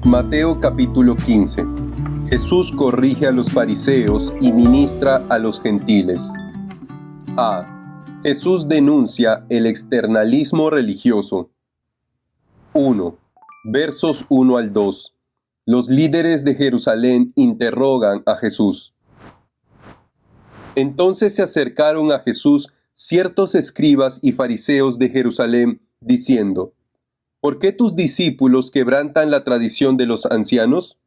Mateo capítulo 15. Jesús corrige a los fariseos y ministra a los gentiles. A. Jesús denuncia el externalismo religioso. 1. Versos 1 al 2. Los líderes de Jerusalén interrogan a Jesús. Entonces se acercaron a Jesús ciertos escribas y fariseos de Jerusalén, diciendo: ¿Por qué tus discípulos quebrantan la tradición de los ancianos?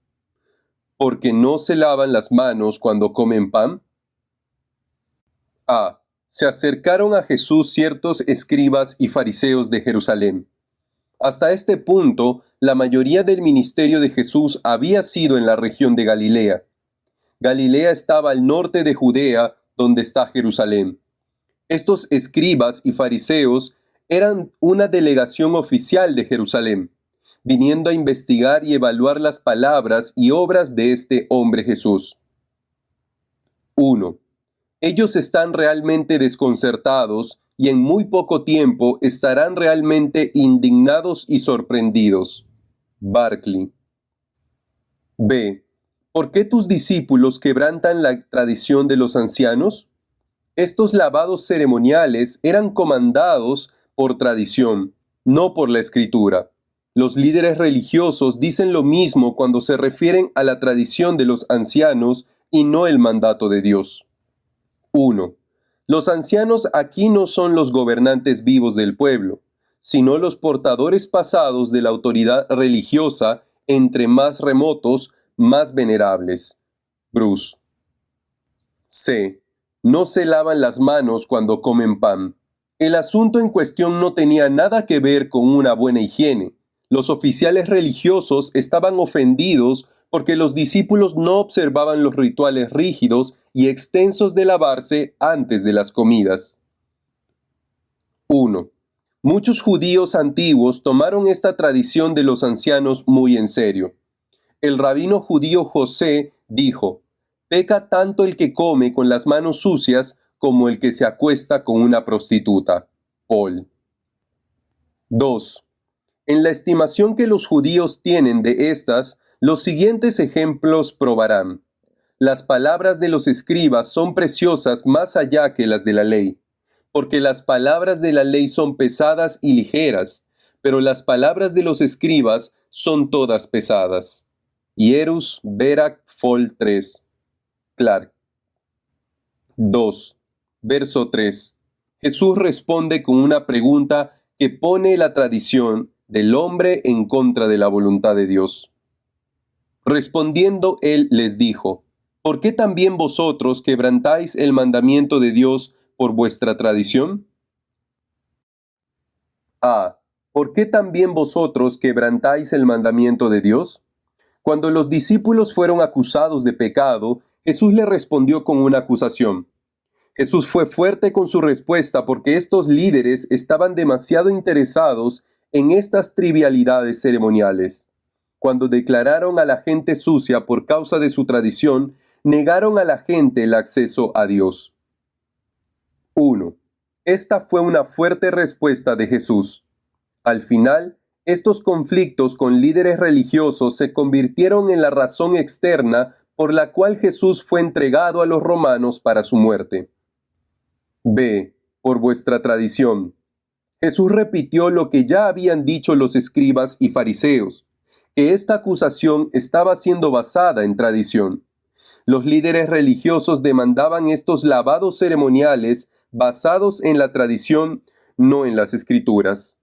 ¿Porque no se lavan las manos cuando comen pan? A. Se acercaron a Jesús ciertos escribas y fariseos de Jerusalén. Hasta este punto, la mayoría del ministerio de Jesús había sido en la región de Galilea. Galilea estaba al norte de Judea, donde está Jerusalén. Estos escribas y fariseos eran una delegación oficial de Jerusalén, viniendo a investigar y evaluar las palabras y obras de este hombre Jesús. 1. Ellos están realmente desconcertados y en muy poco tiempo estarán realmente indignados y sorprendidos. Barclay. B. ¿Por qué tus discípulos quebrantan la tradición de los ancianos? Estos lavados ceremoniales eran comandados por tradición, no por la Escritura. Los líderes religiosos dicen lo mismo cuando se refieren a la tradición de los ancianos y no el mandato de Dios. 1. Los ancianos aquí no son los gobernantes vivos del pueblo, sino los portadores pasados de la autoridad religiosa, entre más remotos, más venerables. Bruce. C. No se lavan las manos cuando comen pan. El asunto en cuestión no tenía nada que ver con una buena higiene. Los oficiales religiosos estaban ofendidos porque los discípulos no observaban los rituales rígidos y extensos de lavarse antes de las comidas. 1. Muchos judíos antiguos tomaron esta tradición de los ancianos muy en serio. El rabino judío José dijo: «Peca tanto el que come con las manos sucias como el que se acuesta con una prostituta». Paul. 2. En la estimación que los judíos tienen de estas, los siguientes ejemplos probarán. Las palabras de los escribas son preciosas más allá que las de la ley, porque las palabras de la ley son pesadas y ligeras, pero las palabras de los escribas son todas pesadas. Hierus Verac Fol 3. Clark. 2. Verso 3. Jesús responde con una pregunta que pone la tradición del hombre en contra de la voluntad de Dios. Respondiendo él les dijo: ¿Por qué también vosotros quebrantáis el mandamiento de Dios por vuestra tradición? A. ¿Por qué también vosotros quebrantáis el mandamiento de Dios? Cuando los discípulos fueron acusados de pecado, Jesús le respondió con una acusación. Jesús fue fuerte con su respuesta porque estos líderes estaban demasiado interesados en estas trivialidades ceremoniales. Cuando declararon a la gente sucia por causa de su tradición, negaron a la gente el acceso a Dios. 1. Esta fue una fuerte respuesta de Jesús. Al final, estos conflictos con líderes religiosos se convirtieron en la razón externa por la cual Jesús fue entregado a los romanos para su muerte. B. Por vuestra tradición. Jesús repitió lo que ya habían dicho los escribas y fariseos, que esta acusación estaba siendo basada en tradición. Los líderes religiosos demandaban estos lavados ceremoniales basados en la tradición, no en las escrituras.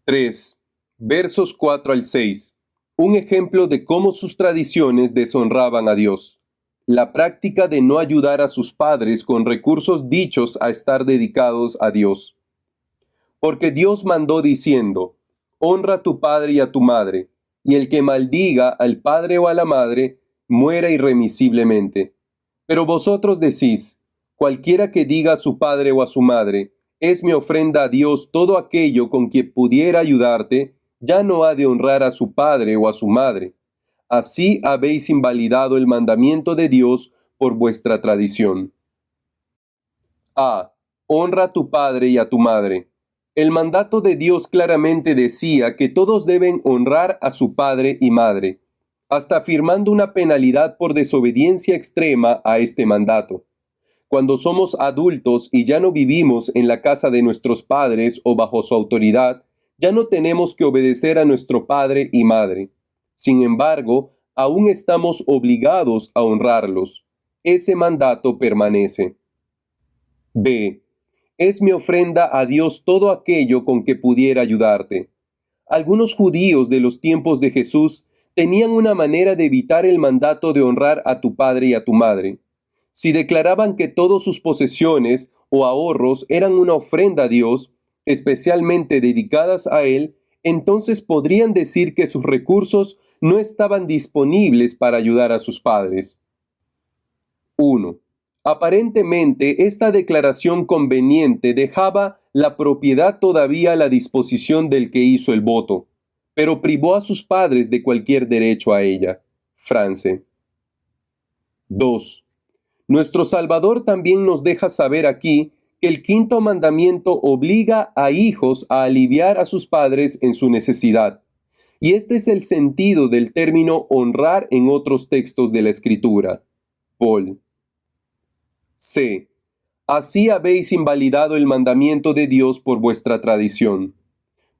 3. Versos 4 al 6. Un ejemplo de cómo sus tradiciones deshonraban a Dios. La práctica de no ayudar a sus padres con recursos dichos a estar dedicados a Dios. Porque Dios mandó diciendo: «Honra a tu padre y a tu madre, y el que maldiga al padre o a la madre, muera irremisiblemente». Pero vosotros decís: «Cualquiera que diga a su padre o a su madre, es mi ofrenda a Dios todo aquello con que pudiera ayudarte, ya no ha de honrar a su padre o a su madre». Así habéis invalidado el mandamiento de Dios por vuestra tradición. A. Honra a tu padre y a tu madre. El mandato de Dios claramente decía que todos deben honrar a su padre y madre, hasta afirmando una penalidad por desobediencia extrema a este mandato. Cuando somos adultos y ya no vivimos en la casa de nuestros padres o bajo su autoridad, ya no tenemos que obedecer a nuestro padre y madre. Sin embargo, aún estamos obligados a honrarlos. Ese mandato permanece. B. Es mi ofrenda a Dios todo aquello con que pudiera ayudarte. Algunos judíos de los tiempos de Jesús tenían una manera de evitar el mandato de honrar a tu padre y a tu madre. Si declaraban que todas sus posesiones o ahorros eran una ofrenda a Dios, especialmente dedicadas a Él, entonces podrían decir que sus recursos no estaban disponibles para ayudar a sus padres. 1. Aparentemente, esta declaración conveniente dejaba la propiedad todavía a la disposición del que hizo el voto, pero privó a sus padres de cualquier derecho a ella. France. 2. Nuestro Salvador también nos deja saber aquí que el quinto mandamiento obliga a hijos a aliviar a sus padres en su necesidad. Y este es el sentido del término honrar en otros textos de la Escritura. Paul. C. Así habéis invalidado el mandamiento de Dios por vuestra tradición.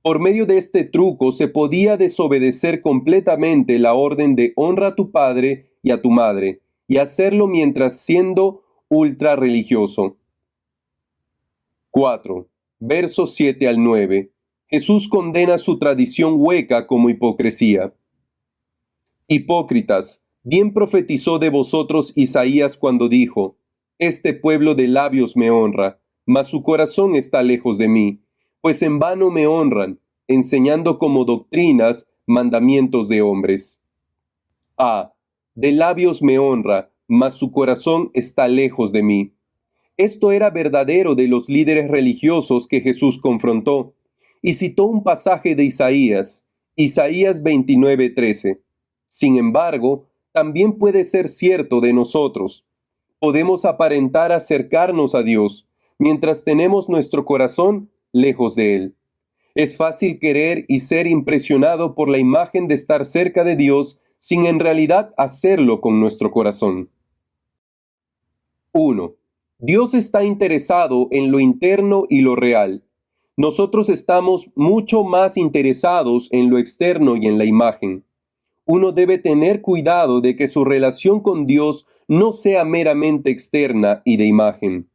Por medio de este truco se podía desobedecer completamente la orden de honra a tu padre y a tu madre, y hacerlo mientras siendo ultra religioso. 4. Versos 7 al 9. Jesús condena su tradición hueca como hipocresía. Hipócritas, bien profetizó de vosotros Isaías cuando dijo: Este pueblo de labios me honra, mas su corazón está lejos de mí, pues en vano me honran, enseñando como doctrinas mandamientos de hombres. A. De labios me honra, mas su corazón está lejos de mí. Esto era verdadero de los líderes religiosos que Jesús confrontó, y citó un pasaje de Isaías 29:13. Sin embargo, también puede ser cierto de nosotros. Podemos aparentar acercarnos a Dios, mientras tenemos nuestro corazón lejos de Él. Es fácil querer y ser impresionado por la imagen de estar cerca de Dios sin en realidad hacerlo con nuestro corazón. 1. Dios está interesado en lo interno y lo real. Nosotros estamos mucho más interesados en lo externo y en la imagen. Uno debe tener cuidado de que su relación con Dios no sea meramente externa y de imagen.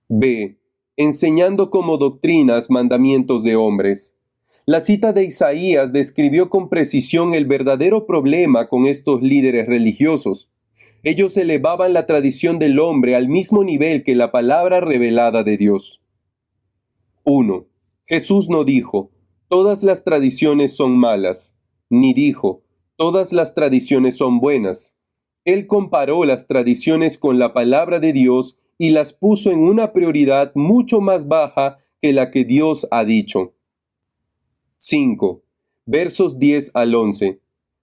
B. Enseñando como doctrinas mandamientos de hombres. La cita de Isaías describió con precisión el verdadero problema con estos líderes religiosos. Ellos elevaban la tradición del hombre al mismo nivel que la palabra revelada de Dios. 1. Jesús no dijo: todas las tradiciones son malas, ni dijo: todas las tradiciones son buenas. Él comparó las tradiciones con la palabra de Dios y las puso en una prioridad mucho más baja que la que Dios ha dicho. 5. Versos 10 al 11.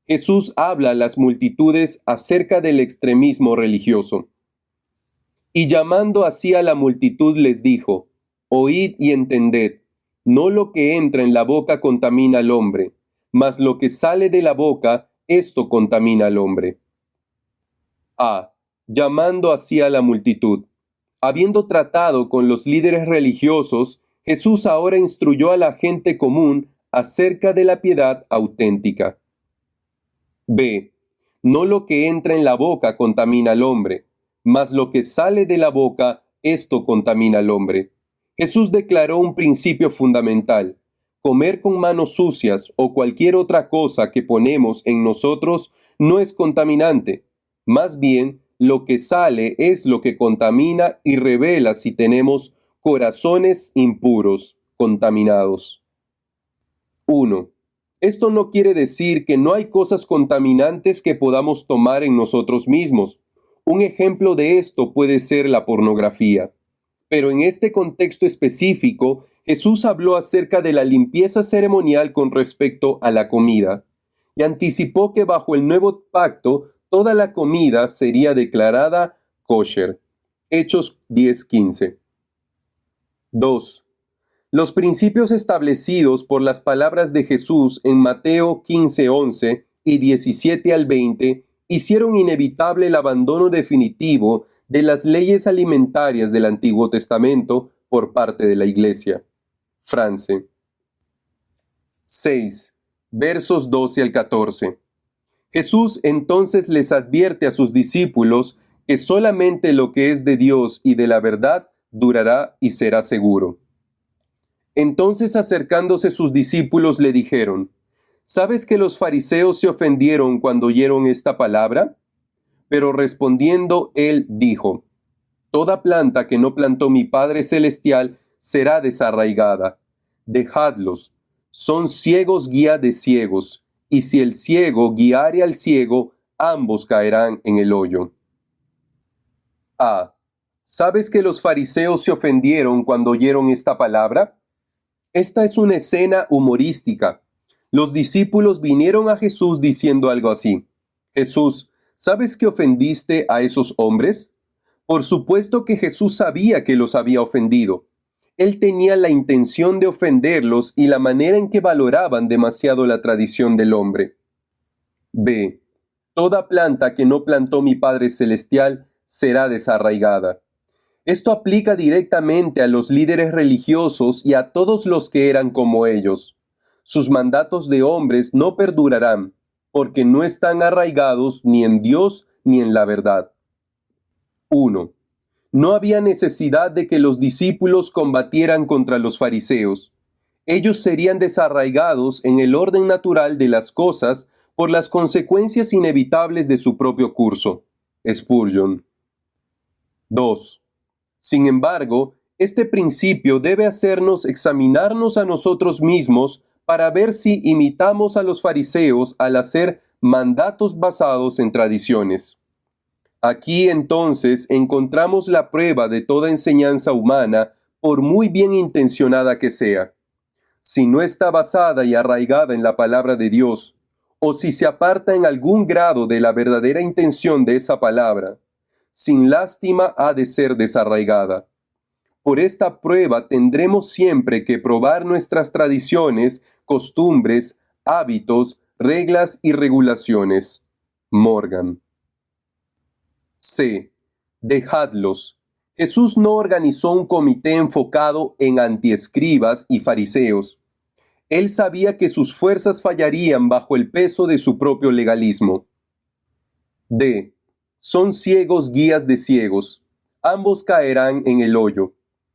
Jesús habla a las multitudes acerca del extremismo religioso. Y llamando así a la multitud les dijo: Oíd y entended, no lo que entra en la boca contamina al hombre, mas lo que sale de la boca, esto contamina al hombre. A. Llamando así a la multitud. Habiendo tratado con los líderes religiosos, Jesús ahora instruyó a la gente común acerca de la piedad auténtica. B. No lo que entra en la boca contamina al hombre, mas lo que sale de la boca, esto contamina al hombre. Jesús declaró un principio fundamental: comer con manos sucias o cualquier otra cosa que ponemos en nosotros no es contaminante. Más bien, lo que sale es lo que contamina y revela si tenemos corazones impuros, contaminados. 1. Esto no quiere decir que no hay cosas contaminantes que podamos tomar en nosotros mismos. Un ejemplo de esto puede ser la pornografía. Pero en este contexto específico, Jesús habló acerca de la limpieza ceremonial con respecto a la comida, y anticipó que bajo el nuevo pacto toda la comida sería declarada kosher. Hechos 10:15. 2. Los principios establecidos por las palabras de Jesús en Mateo 15:11 y 17 al 20 hicieron inevitable el abandono definitivo de las leyes alimentarias del Antiguo Testamento por parte de la Iglesia. France. 6. Versos 12 al 14. Jesús entonces les advierte a sus discípulos que solamente lo que es de Dios y de la verdad durará y será seguro. Entonces acercándose sus discípulos le dijeron: ¿Sabes que los fariseos se ofendieron cuando oyeron esta palabra? Pero respondiendo él dijo: Toda planta que no plantó mi Padre Celestial será desarraigada. Dejadlos, son ciegos guía de ciegos, y si el ciego guiare al ciego, ambos caerán en el hoyo. A. ¿Sabes que los fariseos se ofendieron cuando oyeron esta palabra? Esta es una escena humorística. Los discípulos vinieron a Jesús diciendo algo así: Jesús, ¿sabes que ofendiste a esos hombres? Por supuesto que Jesús sabía que los había ofendido. Él tenía la intención de ofenderlos y la manera en que valoraban demasiado la tradición del hombre. B. Toda planta que no plantó mi Padre Celestial será desarraigada. Esto aplica directamente a los líderes religiosos y a todos los que eran como ellos. Sus mandatos de hombres no perdurarán, porque no están arraigados ni en Dios ni en la verdad. 1. No había necesidad de que los discípulos combatieran contra los fariseos. Ellos serían desarraigados en el orden natural de las cosas por las consecuencias inevitables de su propio curso. Spurgeon. 2. Sin embargo, este principio debe hacernos examinarnos a nosotros mismos para ver si imitamos a los fariseos al hacer mandatos basados en tradiciones. Aquí entonces encontramos la prueba de toda enseñanza humana, por muy bien intencionada que sea. Si no está basada y arraigada en la palabra de Dios, o si se aparta en algún grado de la verdadera intención de esa palabra, sin lástima ha de ser desarraigada. Por esta prueba tendremos siempre que probar nuestras tradiciones, costumbres, hábitos, reglas y regulaciones. Morgan. C. Dejadlos. Jesús no organizó un comité enfocado en antiescribas y fariseos. Él sabía que sus fuerzas fallarían bajo el peso de su propio legalismo. D. Son ciegos guías de ciegos. Ambos caerán en el hoyo.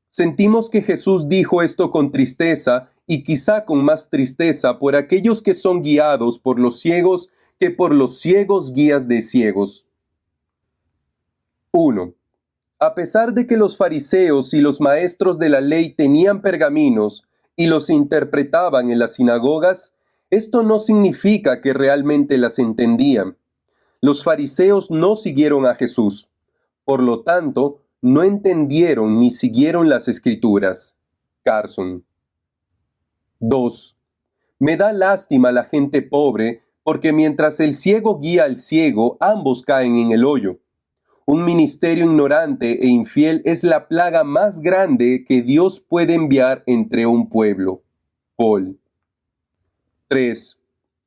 Sentimos que Jesús dijo esto con tristeza y quizá con más tristeza por aquellos que son guiados por los ciegos que por los ciegos guías de ciegos. 1. A pesar de que los fariseos y los maestros de la ley tenían pergaminos y los interpretaban en las sinagogas, esto no significa que realmente las entendían. Los fariseos no siguieron a Jesús. Por lo tanto, no entendieron ni siguieron las Escrituras. Carson. 2. Me da lástima la gente pobre, porque mientras el ciego guía al ciego, ambos caen en el hoyo. Un ministerio ignorante e infiel es la plaga más grande que Dios puede enviar entre un pueblo. Paul. 3.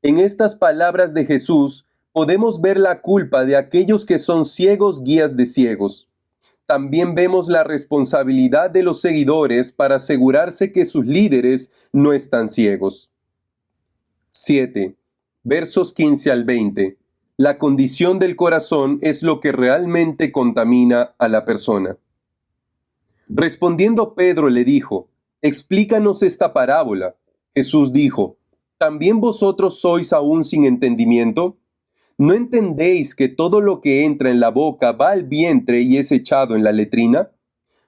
En estas palabras de Jesús podemos ver la culpa de aquellos que son ciegos guías de ciegos. También vemos la responsabilidad de los seguidores para asegurarse que sus líderes no están ciegos. 7. Versos 15 al 20. La condición del corazón es lo que realmente contamina a la persona. Respondiendo Pedro le dijo: Explícanos esta parábola. Jesús dijo: ¿También vosotros sois aún sin entendimiento? ¿No entendéis que todo lo que entra en la boca va al vientre y es echado en la letrina?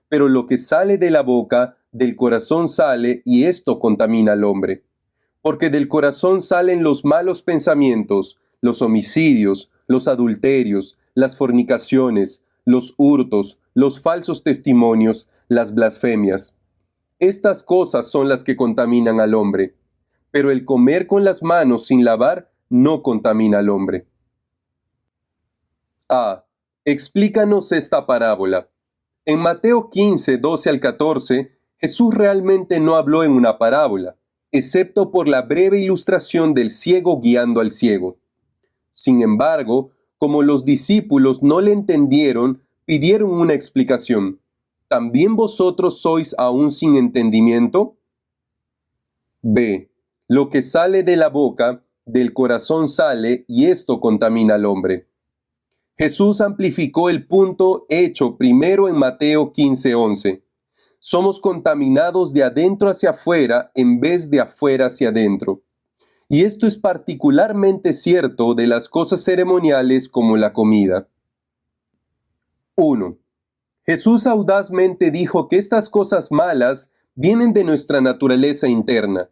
Pero lo que sale de la boca, del corazón sale, y esto contamina al hombre. Porque del corazón salen los malos pensamientos, los homicidios, los adulterios, las fornicaciones, los hurtos, los falsos testimonios, las blasfemias. Estas cosas son las que contaminan al hombre. Pero el comer con las manos sin lavar no contamina al hombre. A. Explícanos esta parábola. En Mateo 15, 12 al 14, Jesús realmente no habló en una parábola, excepto por la breve ilustración del ciego guiando al ciego. Sin embargo, como los discípulos no le entendieron, pidieron una explicación. ¿También vosotros sois aún sin entendimiento? B. Lo que sale de la boca, del corazón sale, y esto contamina al hombre. Jesús amplificó el punto hecho primero en Mateo 15:11. Somos contaminados de adentro hacia afuera en vez de afuera hacia adentro. Y esto es particularmente cierto de las cosas ceremoniales como la comida. 1. Jesús audazmente dijo que estas cosas malas vienen de nuestra naturaleza interna.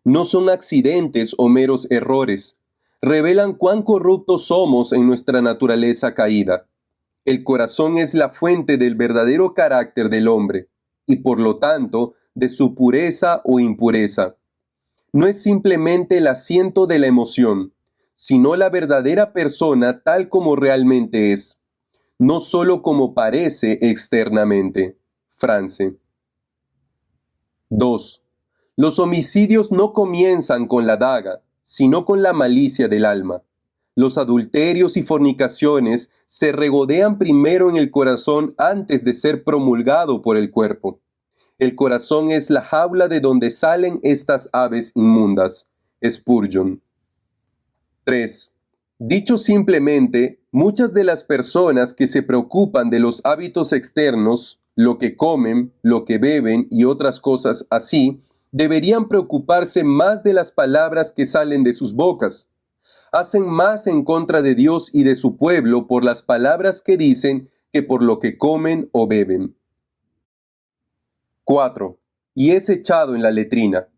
No son accidentes o meros errores. Revelan cuán corruptos somos en nuestra naturaleza caída. El corazón es la fuente del verdadero carácter del hombre, y por lo tanto, de su pureza o impureza. No es simplemente el asiento de la emoción, sino la verdadera persona tal como realmente es, no solo como parece externamente. France. 2. Los homicidios no comienzan con la daga, sino con la malicia del alma. Los adulterios y fornicaciones se regodean primero en el corazón antes de ser promulgado por el cuerpo. El corazón es la jaula de donde salen estas aves inmundas. Spurgeon. 3. Dicho simplemente, muchas de las personas que se preocupan de los hábitos externos, lo que comen, lo que beben y otras cosas así, deberían preocuparse más de las palabras que salen de sus bocas. Hacen más en contra de Dios y de su pueblo por las palabras que dicen que por lo que comen o beben. 4. Y es echado en la letrina.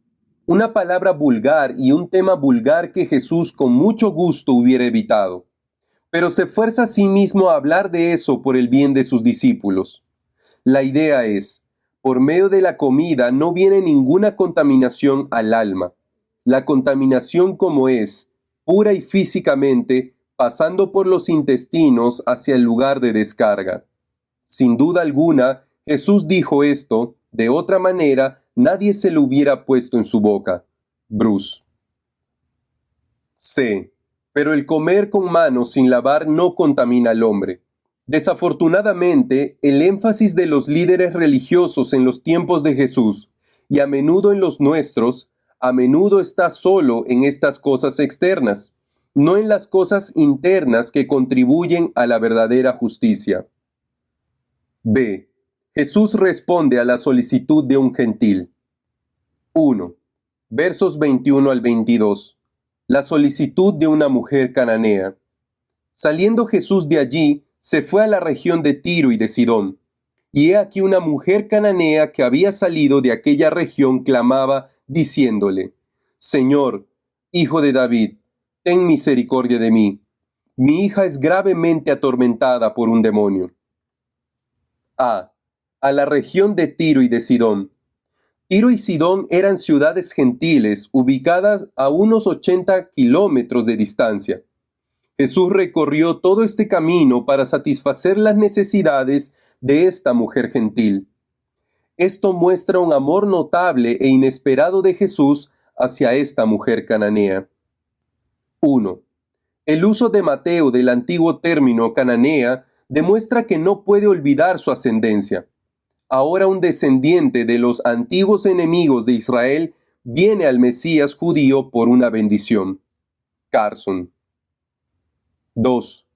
Una palabra vulgar y un tema vulgar que Jesús con mucho gusto hubiera evitado. Pero se esfuerza a sí mismo a hablar de eso por el bien de sus discípulos. La idea es, por medio de la comida no viene ninguna contaminación al alma. La contaminación como es, pura y físicamente, pasando por los intestinos hacia el lugar de descarga. Sin duda alguna, Jesús dijo esto, de otra manera, nadie se lo hubiera puesto en su boca. Bruce. C. Pero el comer con manos sin lavar no contamina al hombre. Desafortunadamente, el énfasis de los líderes religiosos en los tiempos de Jesús, y a menudo en los nuestros, a menudo está solo en estas cosas externas, no en las cosas internas que contribuyen a la verdadera justicia. B. Jesús responde a la solicitud de un gentil. 1. Versos 21 al 22. La solicitud de una mujer cananea. Saliendo Jesús de allí, se fue a la región de Tiro y de Sidón. Y he aquí una mujer cananea que había salido de aquella región clamaba, diciéndole, Señor, hijo de David, ten misericordia de mí. Mi hija es gravemente atormentada por un demonio. A la región de Tiro y de Sidón. Tiro y Sidón eran ciudades gentiles ubicadas a unos 80 kilómetros de distancia. Jesús recorrió todo este camino para satisfacer las necesidades de esta mujer gentil. Esto muestra un amor notable e inesperado de Jesús hacia esta mujer cananea. 1. El uso de Mateo del antiguo término cananea demuestra que no puede olvidar su ascendencia. Ahora un descendiente de los antiguos enemigos de Israel viene al Mesías judío por una bendición. Carson. 2.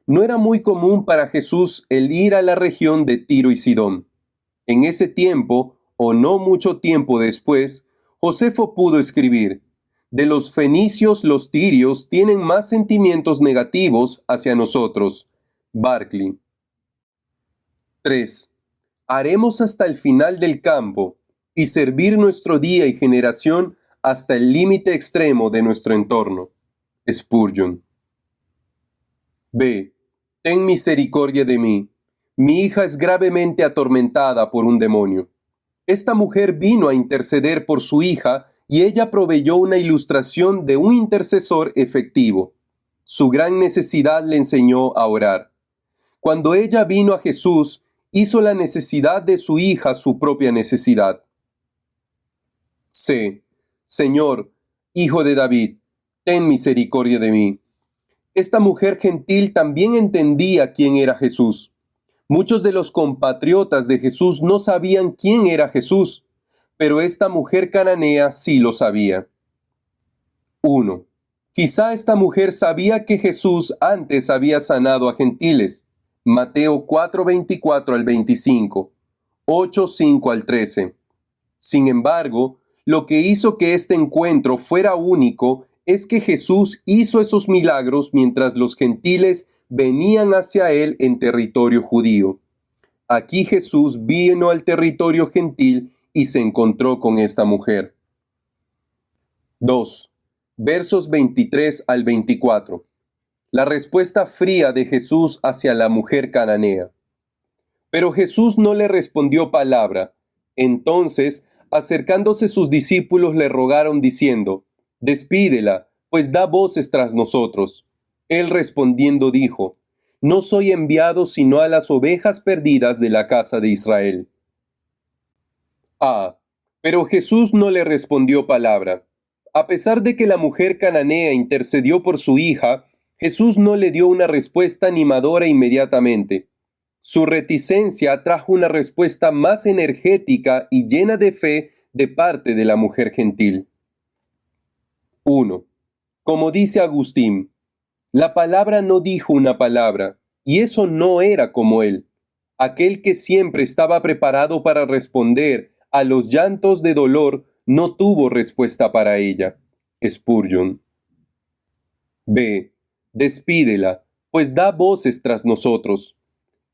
No era muy común para Jesús el ir a la región de Tiro y Sidón. En ese tiempo, o no mucho tiempo después, Josefo pudo escribir, de los fenicios los tirios tienen más sentimientos negativos hacia nosotros. Barclay. 3. Haremos hasta el final del campo y servir nuestro día y generación hasta el límite extremo de nuestro entorno. Spurgeon. B. Ten misericordia de mí. Mi hija es gravemente atormentada por un demonio. Esta mujer vino a interceder por su hija y ella proveyó una ilustración de un intercesor efectivo. Su gran necesidad le enseñó a orar. Cuando ella vino a Jesús, hizo la necesidad de su hija su propia necesidad. C. Señor, Hijo de David, ten misericordia de mí. Esta mujer gentil también entendía quién era Jesús. Muchos de los compatriotas de Jesús no sabían quién era Jesús, pero esta mujer cananea sí lo sabía. 1. Quizá esta mujer sabía que Jesús antes había sanado a gentiles. Mateo 4:24 al 25, 8:5 al 13. Sin embargo, lo que hizo que este encuentro fuera único es que Jesús hizo esos milagros mientras los gentiles venían hacia él en territorio judío. Aquí Jesús vino al territorio gentil y se encontró con esta mujer. 2. Versos 23 al 24. La respuesta fría de Jesús hacia la mujer cananea. Pero Jesús no le respondió palabra. Entonces, acercándose sus discípulos le rogaron diciendo, «Despídela, pues da voces tras nosotros». Él respondiendo dijo, «No soy enviado sino a las ovejas perdidas de la casa de Israel». Pero Jesús no le respondió palabra. A pesar de que la mujer cananea intercedió por su hija, Jesús no le dio una respuesta animadora inmediatamente. Su reticencia trajo una respuesta más energética y llena de fe de parte de la mujer gentil. 1. Como dice Agustín, la palabra no dijo una palabra, y eso no era como él, aquel que siempre estaba preparado para responder a los llantos de dolor no tuvo respuesta para ella. Spurgeon. B. Despídela, pues da voces tras nosotros.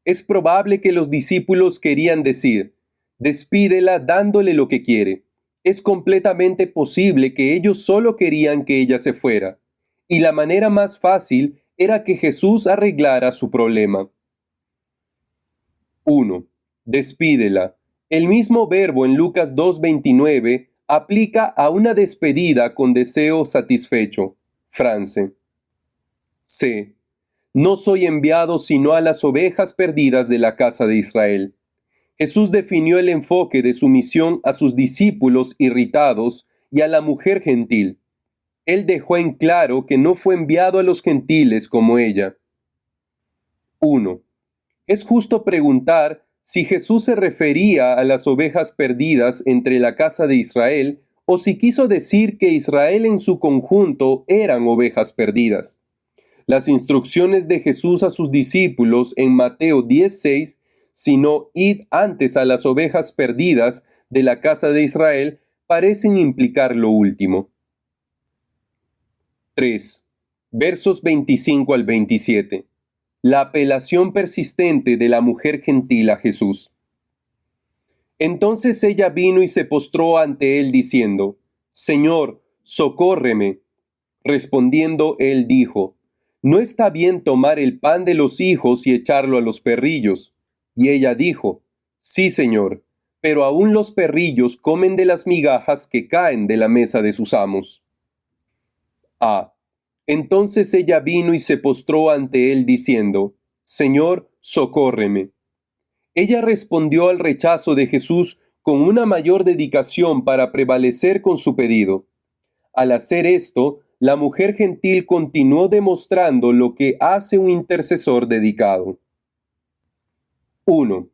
Es probable que los discípulos querían decir, despídela dándole lo que quiere. Es completamente posible que ellos solo querían que ella se fuera, y la manera más fácil era que Jesús arreglara su problema. 1. Despídela. El mismo verbo en Lucas 2:29 aplica a una despedida con deseo satisfecho. France. C. No soy enviado sino a las ovejas perdidas de la casa de Israel. Jesús definió el enfoque de su misión a sus discípulos irritados y a la mujer gentil. Él dejó en claro que no fue enviado a los gentiles como ella. 1. Es justo preguntar si Jesús se refería a las ovejas perdidas entre la casa de Israel o si quiso decir que Israel en su conjunto eran ovejas perdidas. Las instrucciones de Jesús a sus discípulos en Mateo 10:6, sino id antes a las ovejas perdidas de la casa de Israel, parecen implicar lo último. 3. Versos 25 al 27. La apelación persistente de la mujer gentil a Jesús. Entonces ella vino y se postró ante él diciendo, Señor, socórreme. Respondiendo él dijo, no está bien tomar el pan de los hijos y echarlo a los perrillos. Y ella dijo, sí, Señor, pero aún los perrillos comen de las migajas que caen de la mesa de sus amos. Entonces ella vino y se postró ante él diciendo, Señor, socórreme. Ella respondió al rechazo de Jesús con una mayor dedicación para prevalecer con su pedido. Al hacer esto, la mujer gentil continuó demostrando lo que hace un intercesor dedicado. 1.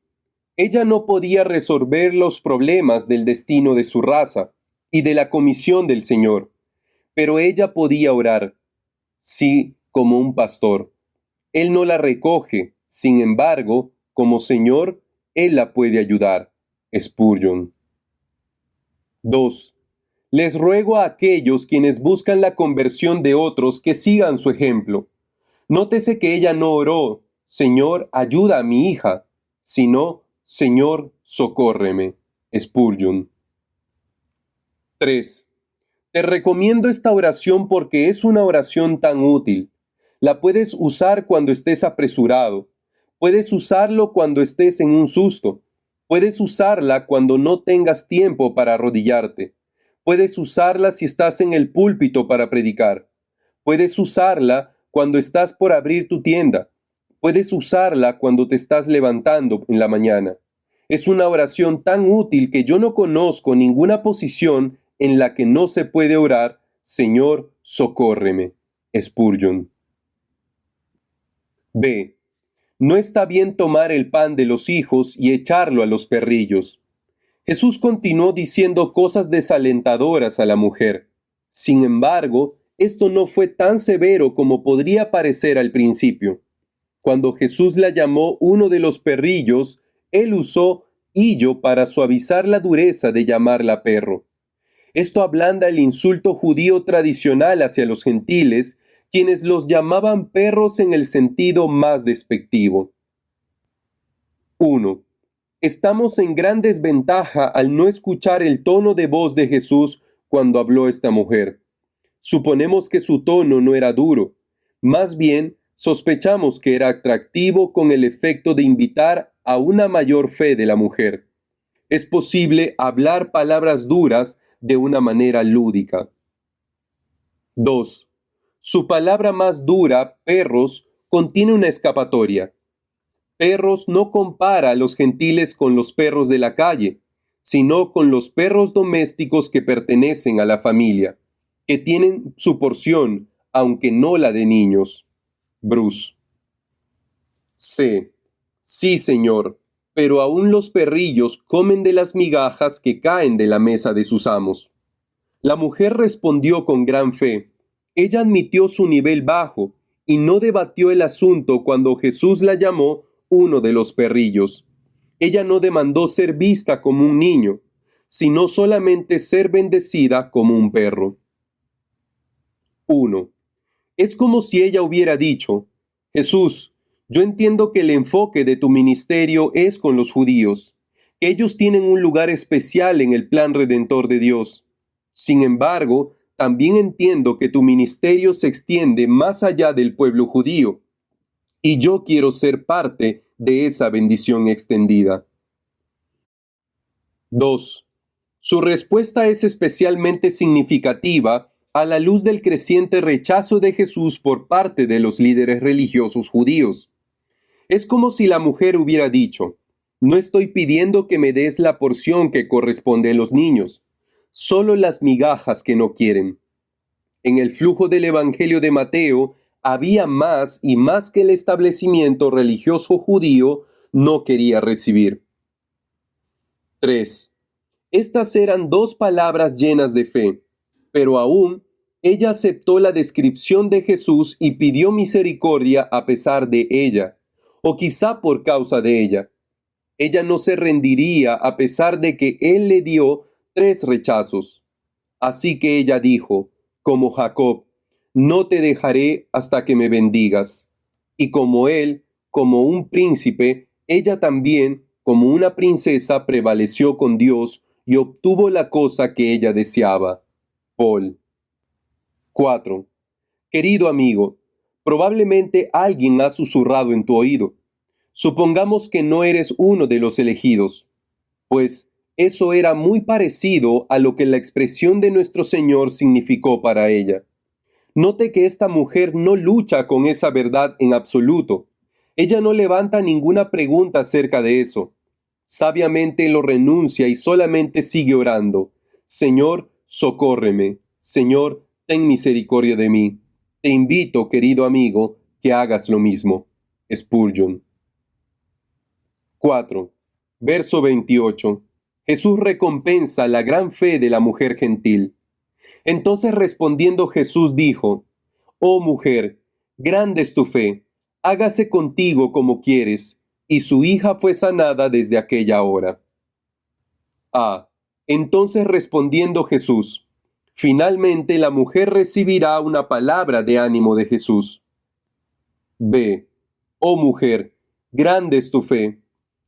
Ella no podía resolver los problemas del destino de su raza y de la comisión del Señor, pero ella podía orar. Sí, como un pastor. Él no la recoge, sin embargo, como Señor, Él la puede ayudar. Spurgeon. 2. Les ruego a aquellos quienes buscan la conversión de otros que sigan su ejemplo. Nótese que ella no oró, Señor, ayuda a mi hija, sino, Señor, socórreme. Spurgeon. 3. Te recomiendo esta oración porque es una oración tan útil. La puedes usar cuando estés apresurado. Puedes usarlo cuando estés en un susto. Puedes usarla cuando no tengas tiempo para arrodillarte. Puedes usarla si estás en el púlpito para predicar. Puedes usarla cuando estás por abrir tu tienda. Puedes usarla cuando te estás levantando en la mañana. Es una oración tan útil que yo no conozco ninguna posición en la que no se puede orar, Señor, socórreme. Spurgeon. B. No está bien tomar el pan de los hijos y echarlo a los perrillos. Jesús continuó diciendo cosas desalentadoras a la mujer. Sin embargo, esto no fue tan severo como podría parecer al principio. Cuando Jesús la llamó uno de los perrillos, él usó hillo para suavizar la dureza de llamarla perro. Esto ablanda el insulto judío tradicional hacia los gentiles, quienes los llamaban perros en el sentido más despectivo. 1. Estamos en gran desventaja al no escuchar el tono de voz de Jesús cuando habló esta mujer. Suponemos que su tono no era duro, más bien sospechamos que era atractivo con el efecto de invitar a una mayor fe de la mujer. Es posible hablar palabras duras de una manera lúdica. 2. Su palabra más dura, perros, contiene una escapatoria. Perros no compara a los gentiles con los perros de la calle, sino con los perros domésticos que pertenecen a la familia, que tienen su porción, aunque no la de niños. Bruce. C. Sí, señor, pero aún los perrillos comen de las migajas que caen de la mesa de sus amos. La mujer respondió con gran fe. Ella admitió su nivel bajo y no debatió el asunto cuando Jesús la llamó uno de los perrillos. Ella no demandó ser vista como un niño, sino solamente ser bendecida como un perro. 1. Es como si ella hubiera dicho, Jesús, yo entiendo que el enfoque de tu ministerio es con los judíos, que ellos tienen un lugar especial en el plan redentor de Dios. Sin embargo, también entiendo que tu ministerio se extiende más allá del pueblo judío, y yo quiero ser parte de esa bendición extendida. 2. Su respuesta es especialmente significativa a la luz del creciente rechazo de Jesús por parte de los líderes religiosos judíos. Es como si la mujer hubiera dicho, no estoy pidiendo que me des la porción que corresponde a los niños, solo las migajas que no quieren. En el flujo del Evangelio de Mateo había más y más que el establecimiento religioso judío no quería recibir. 3. Estas eran dos palabras llenas de fe, pero aún ella aceptó la descripción de Jesús y pidió misericordia a pesar de ella, o quizá por causa de ella. Ella no se rendiría a pesar de que él le dio 3 rechazos. Así que ella dijo, como Jacob, no te dejaré hasta que me bendigas. Y como él, como un príncipe, ella también, como una princesa, prevaleció con Dios y obtuvo la cosa que ella deseaba. Paul. 4. Querido amigo, probablemente alguien ha susurrado en tu oído. Supongamos que no eres uno de los elegidos, pues eso era muy parecido a lo que la expresión de nuestro Señor significó para ella. Note que esta mujer no lucha con esa verdad en absoluto. Ella no levanta ninguna pregunta acerca de eso. Sabiamente lo renuncia y solamente sigue orando. Señor, socórreme. Señor, ten misericordia de mí. Te invito, querido amigo, que hagas lo mismo. Spurgeon. 4. Verso 28. Jesús recompensa la gran fe de la mujer gentil. Entonces respondiendo Jesús dijo, Oh mujer, grande es tu fe, hágase contigo como quieres. Y su hija fue sanada desde aquella hora. A. Entonces respondiendo Jesús, finalmente la mujer recibirá una palabra de ánimo de Jesús. B. Oh mujer, grande es tu fe.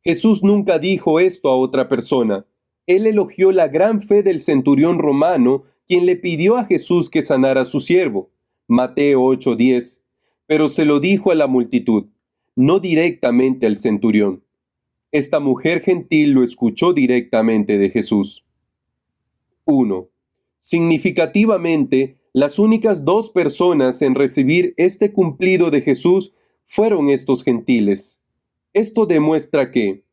Jesús nunca dijo esto a otra persona. Él elogió la gran fe del centurión romano, quien le pidió a Jesús que sanara a su siervo. Mateo 8:10. Pero se lo dijo a la multitud, no directamente al centurión. Esta mujer gentil lo escuchó directamente de Jesús. 1. Significativamente, las únicas 2 personas en recibir este cumplido de Jesús fueron estos gentiles. Esto demuestra que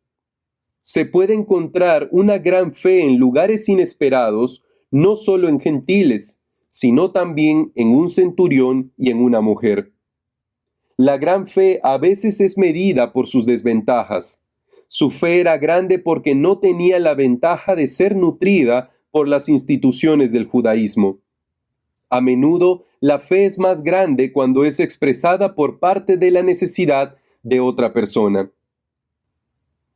se puede encontrar una gran fe en lugares inesperados, no solo en gentiles, sino también en un centurión y en una mujer. La gran fe a veces es medida por sus desventajas. Su fe era grande porque no tenía la ventaja de ser nutrida por las instituciones del judaísmo. A menudo, la fe es más grande cuando es expresada por parte de la necesidad de otra persona.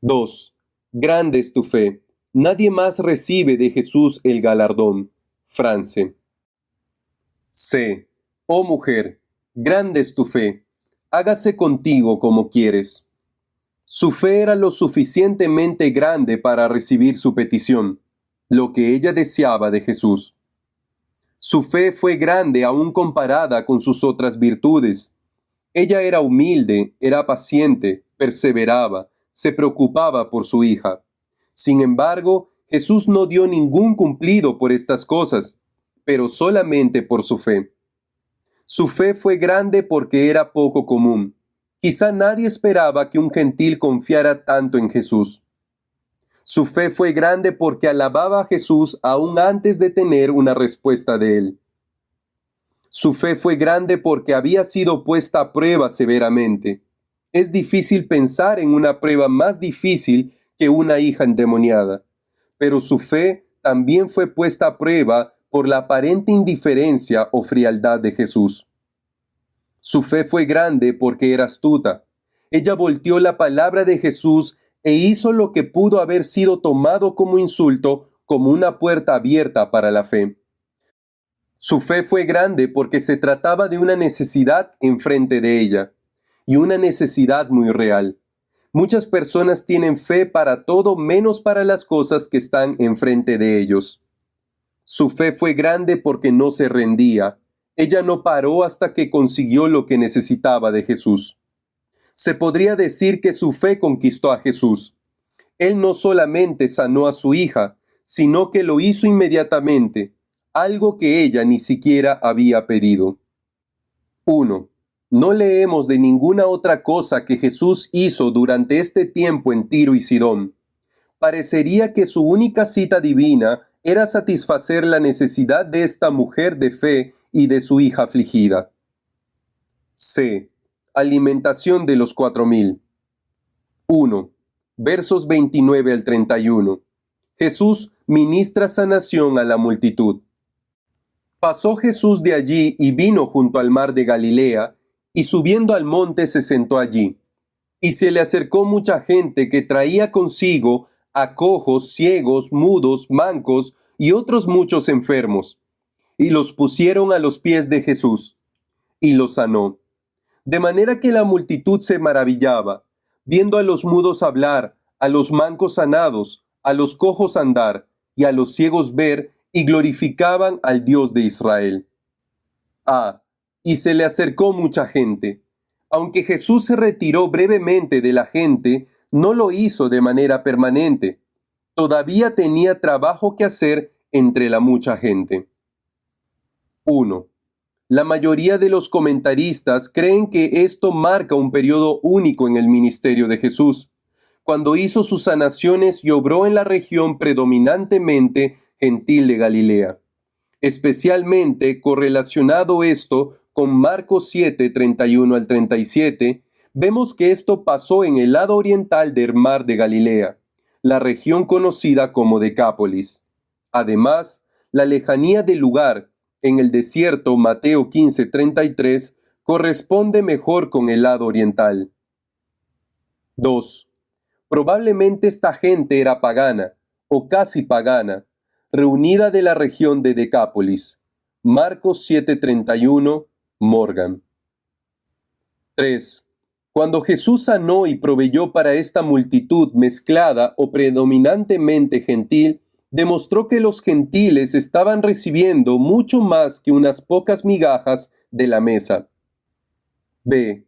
2. Grande es tu fe. Nadie más recibe de Jesús el galardón. France. C. Oh mujer, grande es tu fe. Hágase contigo como quieres. Su fe era lo suficientemente grande para recibir su petición, lo que ella deseaba de Jesús. Su fe fue grande aún comparada con sus otras virtudes. Ella era humilde, era paciente, perseveraba, se preocupaba por su hija. Sin embargo, Jesús no dio ningún cumplido por estas cosas, pero solamente por su fe. Su fe fue grande porque era poco común. Quizá nadie esperaba que un gentil confiara tanto en Jesús. Su fe fue grande porque alababa a Jesús aún antes de tener una respuesta de él. Su fe fue grande porque había sido puesta a prueba severamente. Es difícil pensar en una prueba más difícil que una hija endemoniada, pero su fe también fue puesta a prueba por la aparente indiferencia o frialdad de Jesús. Su fe fue grande porque era astuta. Ella volteó la palabra de Jesús e hizo lo que pudo haber sido tomado como insulto, como una puerta abierta para la fe. Su fe fue grande porque se trataba de una necesidad enfrente de ella, y una necesidad muy real. Muchas personas tienen fe para todo menos para las cosas que están enfrente de ellos. Su fe fue grande porque no se rendía. Ella no paró hasta que consiguió lo que necesitaba de Jesús. Se podría decir que su fe conquistó a Jesús. Él no solamente sanó a su hija, sino que lo hizo inmediatamente, algo que ella ni siquiera había pedido. 1. No leemos de ninguna otra cosa que Jesús hizo durante este tiempo en Tiro y Sidón. Parecería que su única cita divina era satisfacer la necesidad de esta mujer de fe y de su hija afligida. C. Alimentación de los 4,000. 1. Versos 29 al 31. Jesús ministra sanación a la multitud. Pasó Jesús de allí y vino junto al mar de Galilea, y subiendo al monte se sentó allí. Y se le acercó mucha gente que traía consigo a cojos, ciegos, mudos, mancos y otros muchos enfermos, y los pusieron a los pies de Jesús, y los sanó. De manera que la multitud se maravillaba, viendo a los mudos hablar, a los mancos sanados, a los cojos andar, y a los ciegos ver, y glorificaban al Dios de Israel. Y se le acercó mucha gente. Aunque Jesús se retiró brevemente de la gente, no lo hizo de manera permanente. Todavía tenía trabajo que hacer entre la mucha gente. 1. La mayoría de los comentaristas creen que esto marca un periodo único en el ministerio de Jesús, cuando hizo sus sanaciones y obró en la región predominantemente gentil de Galilea. Especialmente correlacionado esto con Marcos 7, 31 al 37, vemos que esto pasó en el lado oriental del mar de Galilea, la región conocida como Decápolis. Además, la lejanía del lugar, en el desierto Mateo 15, 33, corresponde mejor con el lado oriental. 2. Probablemente esta gente era pagana, o casi pagana, reunida de la región de Decápolis. Marcos 7:31, Morgan. 3. Cuando Jesús sanó y proveyó para esta multitud mezclada o predominantemente gentil, demostró que los gentiles estaban recibiendo mucho más que unas pocas migajas de la mesa. B.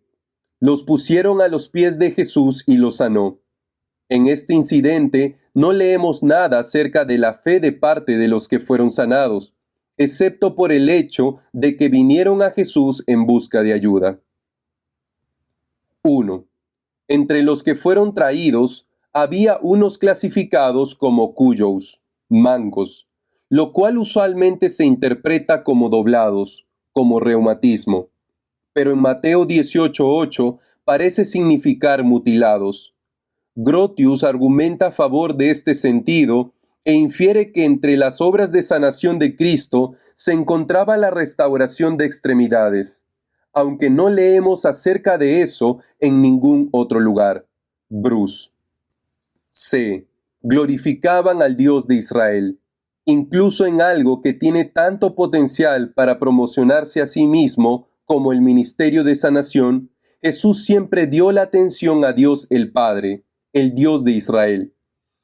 Los pusieron a los pies de Jesús y los sanó. En este incidente no leemos nada acerca de la fe de parte de los que fueron sanados, excepto por el hecho de que vinieron a Jesús en busca de ayuda. 1. Entre los que fueron traídos, había unos clasificados como cuyos, mancos, lo cual usualmente se interpreta como doblados, como reumatismo. Pero en Mateo 18:8 parece significar mutilados. Grotius argumenta a favor de este sentido e infiere que entre las obras de sanación de Cristo se encontraba la restauración de extremidades, aunque no leemos acerca de eso en ningún otro lugar. Bruce. C. Glorificaban al Dios de Israel. Incluso en algo que tiene tanto potencial para promocionarse a sí mismo como el ministerio de sanación, Jesús siempre dio la atención a Dios el Padre, el Dios de Israel.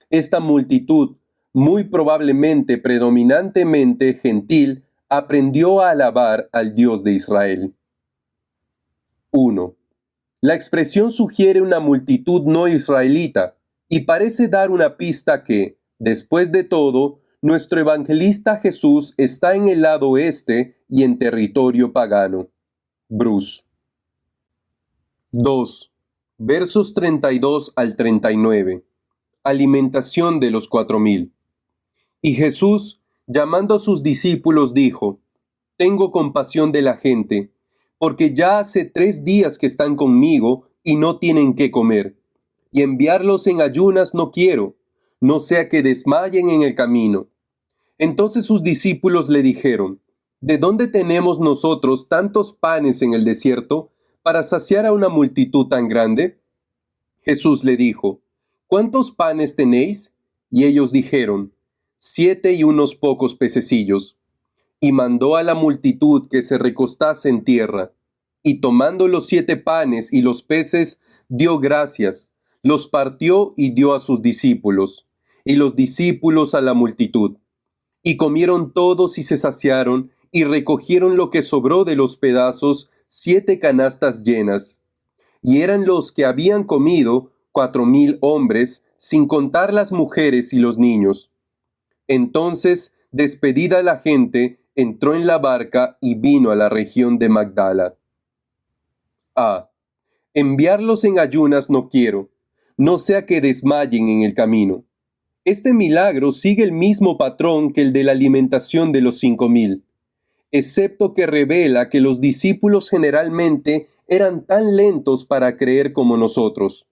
Esta multitud, muy probablemente predominantemente gentil, aprendió a alabar al Dios de Israel. 1. La expresión sugiere una multitud no israelita y parece dar una pista que, después de todo, nuestro evangelista Jesús está en el lado oeste y en territorio pagano. Bruce. 2. Versos 32 al 39. Alimentación de los 4000. Y Jesús, llamando a sus discípulos, dijo: Tengo compasión de la gente, porque ya hace 3 días que están conmigo y no tienen qué comer, y enviarlos en ayunas no quiero, no sea que desmayen en el camino. Entonces sus discípulos le dijeron: ¿De dónde tenemos nosotros tantos panes en el desierto para saciar a una multitud tan grande? Jesús le dijo: ¿Cuántos panes tenéis? Y ellos dijeron: 7 y unos pocos pececillos. Y mandó a la multitud que se recostase en tierra, y tomando los 7 panes y los peces, dio gracias, los partió y dio a sus discípulos, y los discípulos a la multitud. Y comieron todos y se saciaron, y recogieron lo que sobró de los pedazos, 7 canastas llenas. Y eran los que habían comido 4000 hombres, sin contar las mujeres y los niños. Entonces, despedida la gente, entró en la barca y vino a la región de Magdala. A. Enviarlos en ayunas no quiero, no sea que desmayen en el camino. Este milagro sigue el mismo patrón que el de la alimentación de los 5000, excepto que revela que los discípulos generalmente eran tan lentos para creer como nosotros.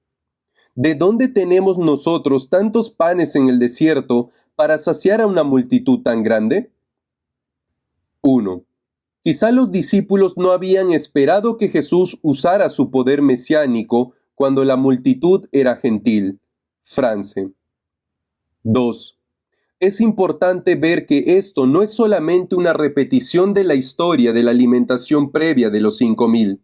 ¿De dónde tenemos nosotros tantos panes en el desierto para saciar a una multitud tan grande? 1. Quizá los discípulos no habían esperado que Jesús usara su poder mesiánico cuando la multitud era gentil. France. 2. Es importante ver que esto no es solamente una repetición de la historia de la alimentación previa de los 5000.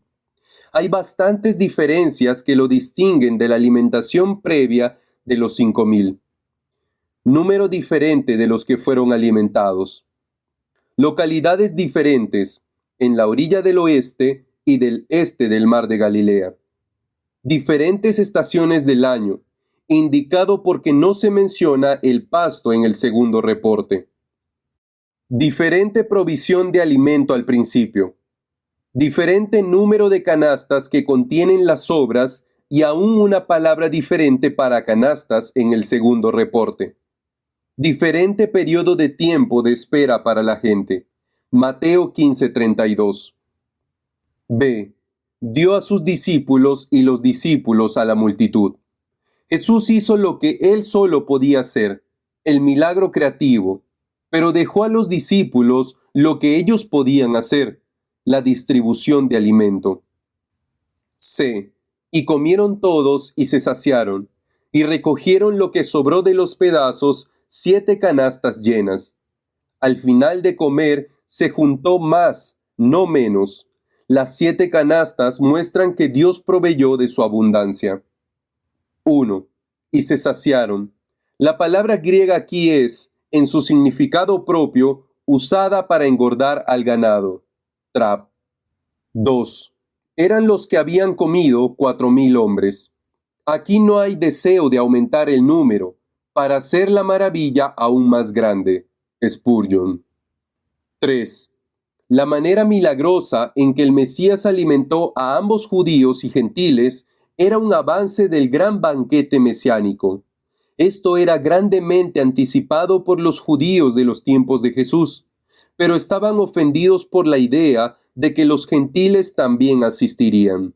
Hay bastantes diferencias que lo distinguen de la alimentación previa de los 5000. Número diferente de los que fueron alimentados. Localidades diferentes en la orilla del oeste y del este del mar de Galilea. Diferentes estaciones del año, indicado porque no se menciona el pasto en el segundo reporte. Diferente provisión de alimento al principio. Diferente número de canastas que contienen las sobras y aún una palabra diferente para canastas en el segundo reporte. Diferente periodo de tiempo de espera para la gente. Mateo 15:32. B. Dio a sus discípulos y los discípulos a la multitud. Jesús hizo lo que él solo podía hacer, el milagro creativo, pero dejó a los discípulos lo que ellos podían hacer, la distribución de alimento. C. Y comieron todos y se saciaron, y recogieron lo que sobró de los pedazos, 7 canastas llenas. Al final de comer se juntó más, no menos. Las 7 canastas muestran que Dios proveyó de su abundancia. 1. Y se saciaron. La palabra griega aquí es, en su significado propio, usada para engordar al ganado. Trap. 2. Eran los que habían comido 4000 hombres. Aquí no hay deseo de aumentar el número, para hacer la maravilla aún más grande. Spurgeon. 3. La manera milagrosa en que el Mesías alimentó a ambos judíos y gentiles era un avance del gran banquete mesiánico. Esto era grandemente anticipado por los judíos de los tiempos de Jesús, pero estaban ofendidos por la idea de que los gentiles también asistirían.